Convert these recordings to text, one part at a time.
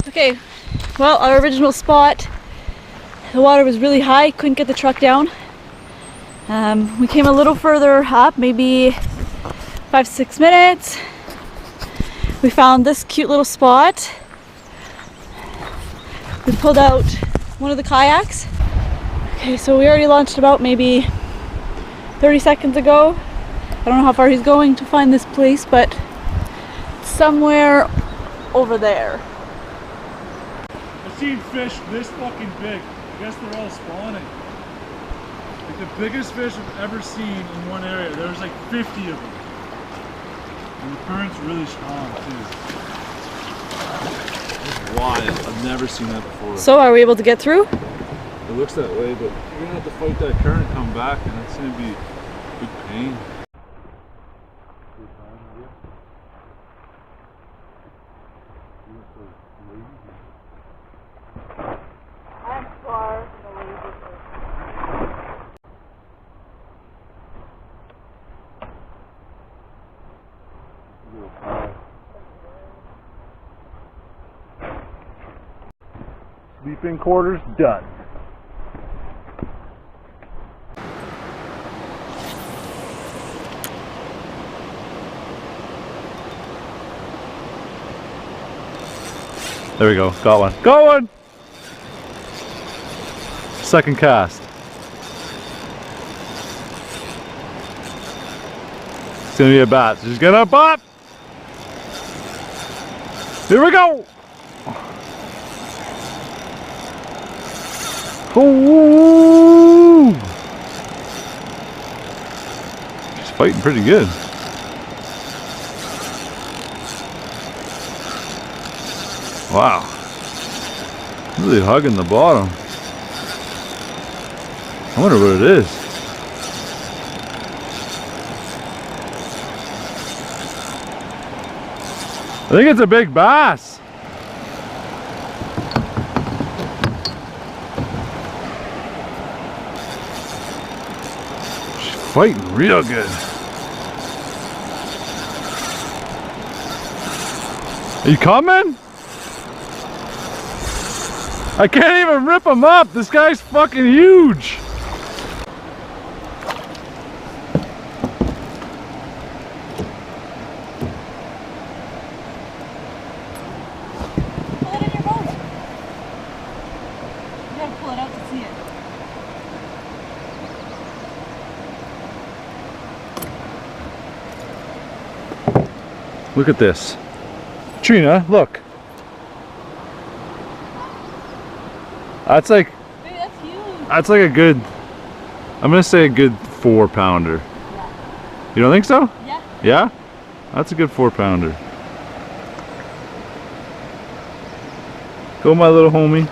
Okay, well, our original spot, the water was really high, couldn't get the truck down. We came a little further up, maybe 5-6 minutes. We found this cute little spot. We pulled out one of the kayaks. Okay, so we already launched about maybe 30 seconds ago. I don't know how far he's going to find this place, but it's somewhere over there. I've seen fish this fucking big. I guess they're all spawning. Like the biggest fish I've ever seen in one area. There was like 50 of them. And the current's really strong too. It's wild. I've never seen that before. So are we able to get through? It looks that way, but you're gonna have to fight that current and come back, and that's gonna be a big pain. I'm far from the lazy. Sleeping quarters done. There we go, got one. Got one! Second cast. It's gonna be a bat. She's gonna pop! Here we go! Oh! She's fighting pretty good. Wow. Really hugging the bottom. I wonder what it is. I think it's a big bass. She's fighting real good. Are you coming? I can't even rip him up. This guy's fucking huge. Pull it in your boat. You gotta pull it out to see it. Look at this. Trina, look. That's like, Dude, that's huge. that's like a good, I'm gonna say a good 4-pounder. Yeah. You don't think so? Yeah. Yeah? That's a good 4-pounder. Go, my little homie.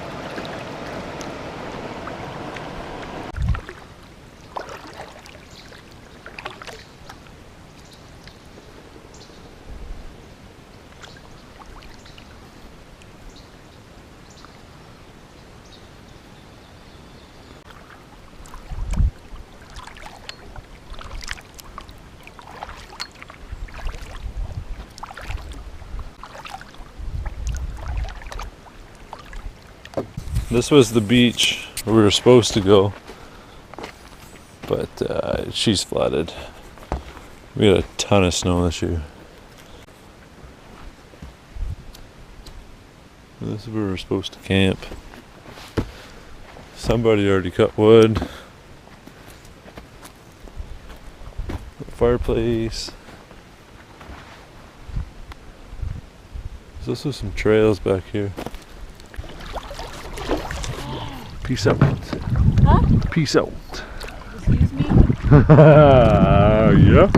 This was the beach where we were supposed to go, but she's flooded. We got a ton of snow this year. This is where we were supposed to camp. Somebody already cut wood. Fireplace. There's also some trails back here. Peace out. Huh? Peace out. Excuse me? Yeah.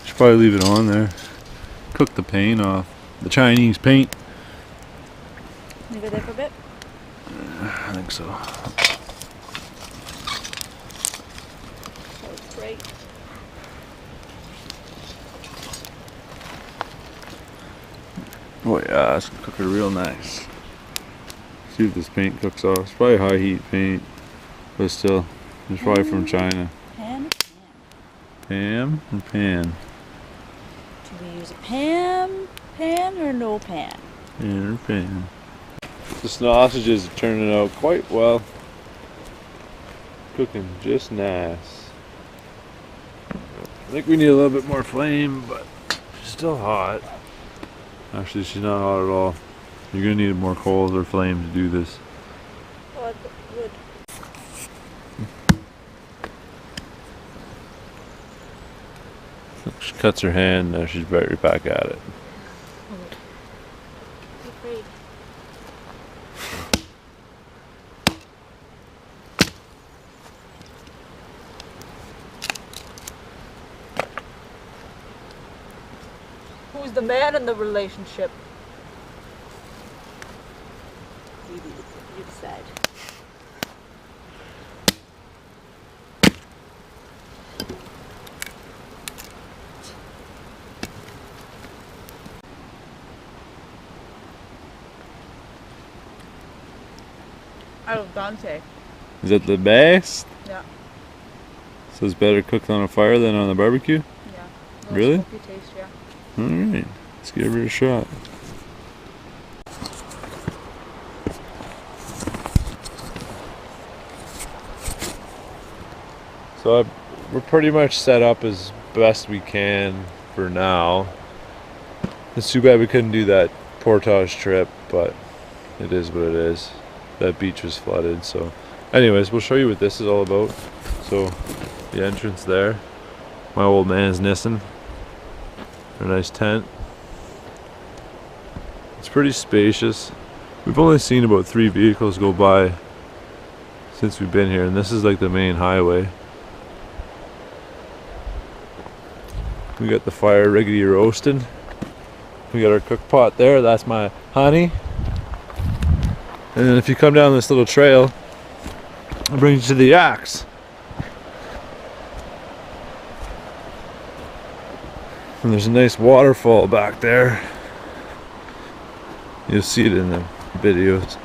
Should probably leave it on there. Cook the paint off. The Chinese paint. Leave it there for a bit. I think so. That looks great. Oh yeah, it's gonna cook it real nice. See if this paint cooks off. It's probably high heat paint, but still, it's probably from China. Pan. Ham and pan. Do we use a pan or no pan? Pan or pan. The sausages are turning out quite well. Cooking just nice. I think we need a little bit more flame, but she's still hot. Actually, she's not hot at all. You're gonna need more coals or flame to do this. Oh, wood. She cuts her hand, now she's right back at it. Afraid. Who's the man in the relationship? You decide. I love Dante. Is that the best? Yeah. So it's better cooked on a fire than on the barbecue? Yeah. Really? Smoky taste, yeah. Alright, let's give her a shot. So we're pretty much set up as best we can for now. It's too bad we couldn't do that portage trip, but it is what it is. That beach was flooded, so anyways, we'll show you what this is all about. So the entrance there, my old man's Nissan, a nice tent. It's pretty spacious. We've only seen about 3 vehicles go by since we've been here, and this is like the main highway. We got the fire riggedy roasting. We got our cook pot there, that's my honey. And then if you come down this little trail, I'll bring you to the axe. And there's a nice waterfall back there. You'll see it in the videos.